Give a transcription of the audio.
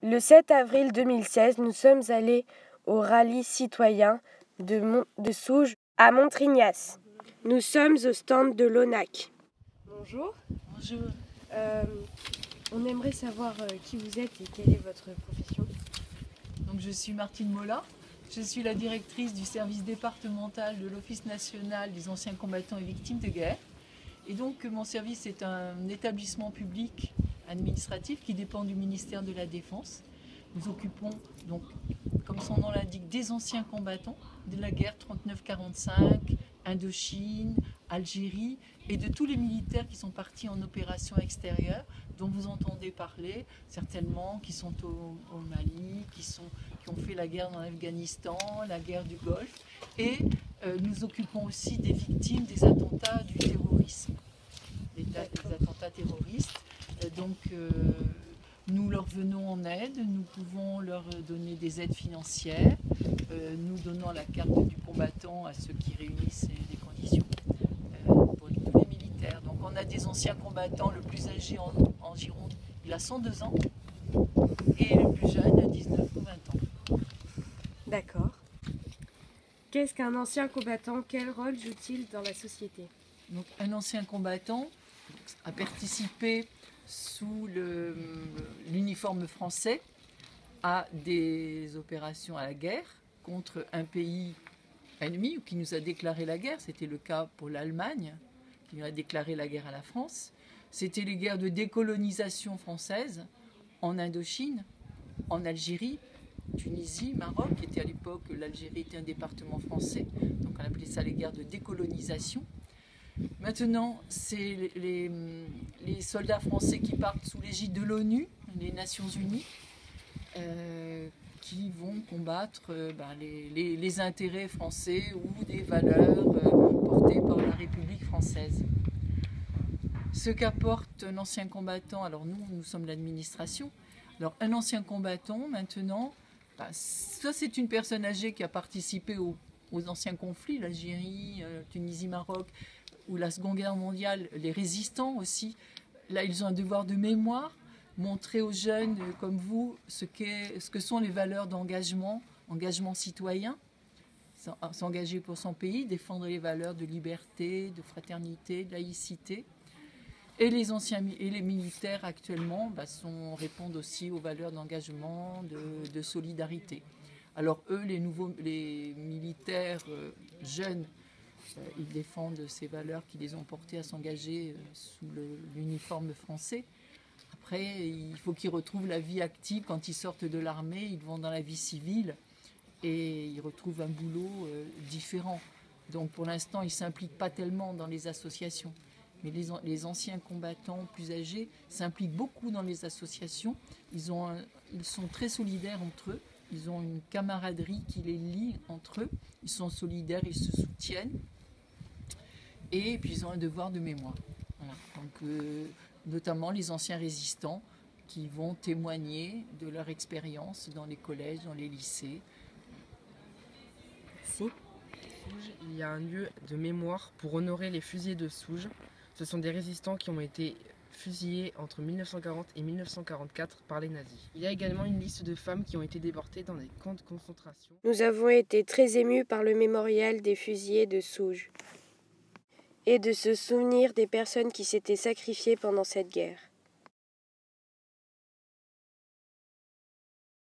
Le 7 avril 2016, nous sommes allés au rallye citoyen de Souges à Montrignas. Nous sommes au stand de l'ONAC. Bonjour. Bonjour. On aimerait savoir qui vous êtes et quelle est votre profession. Donc, je suis Martine Mola. Je suis la directrice du service départemental de l'Office national des anciens combattants et victimes de guerre. Et donc, mon service est un établissement public administratif qui dépend du ministère de la Défense. Nous occupons donc, comme son nom l'indique, des anciens combattants de la guerre 39-45, Indochine, Algérie, et de tous les militaires qui sont partis en opération extérieure, dont vous entendez parler certainement, qui sont au Mali, qui ont fait la guerre dans l'Afghanistan, la guerre du Golfe, et nous occupons aussi des victimes des attentats du terrorisme, des attentats terroristes. Nous leur venons en aide, nous pouvons leur donner des aides financières, nous donnons la carte du combattant à ceux qui réunissent les conditions pour tous les militaires. Donc on a des anciens combattants, le plus âgé en Gironde, il a 102 ans, et le plus jeune a 19 ou 20 ans. D'accord. Qu'est-ce qu'un ancien combattant? Quel rôle joue-t-il dans la société? Donc un ancien combattant a participé sous l'uniforme français à des opérations à la guerre contre un pays ennemi ou qui nous a déclaré la guerre. C'était le cas pour l'Allemagne qui a déclaré la guerre à la France. C'était les guerres de décolonisation française en Indochine, en Algérie, Tunisie, Maroc, qui était à l'époque, l'Algérie était un département français, donc on appelait ça les guerres de décolonisation. Maintenant, c'est les soldats français qui partent sous l'égide de l'ONU, les Nations Unies, qui vont combattre les intérêts français ou des valeurs portées par la République française. Ce qu'apporte un ancien combattant, alors nous sommes l'administration, alors un ancien combattant maintenant, ça c'est une personne âgée qui a participé aux anciens conflits, l'Algérie, Tunisie, Maroc, ou la Seconde Guerre mondiale, les résistants aussi. Là, ils ont un devoir de mémoire, montrer aux jeunes comme vous ce que sont les valeurs d'engagement, engagement citoyen, s'engager pour son pays, défendre les valeurs de liberté, de fraternité, de laïcité. Et les militaires actuellement répondent aussi aux valeurs d'engagement, de solidarité. Alors eux, les militaires jeunes, ils défendent ces valeurs qui les ont portés à s'engager sous l'uniforme français. Après, il faut qu'ils retrouvent la vie active. Quand ils sortent de l'armée, ils vont dans la vie civile et ils retrouvent un boulot différent. Donc pour l'instant, ils ne s'impliquent pas tellement dans les associations. Mais les anciens combattants plus âgés s'impliquent beaucoup dans les associations. Ils sont très solidaires entre eux. Ils ont une camaraderie qui les lie entre eux. Ils sont solidaires, ils se soutiennent. Et puis ils ont un devoir de mémoire. Voilà. Donc, notamment les anciens résistants qui vont témoigner de leur expérience dans les collèges, dans les lycées. Merci. Il y a un lieu de mémoire pour honorer les fusillés de Souges. Ce sont des résistants qui ont été fusillés entre 1940 et 1944 par les nazis. Il y a également une liste de femmes qui ont été déportées dans des camps de concentration. Nous avons été très émus par le mémorial des fusillés de Souges et de se souvenir des personnes qui s'étaient sacrifiées pendant cette guerre.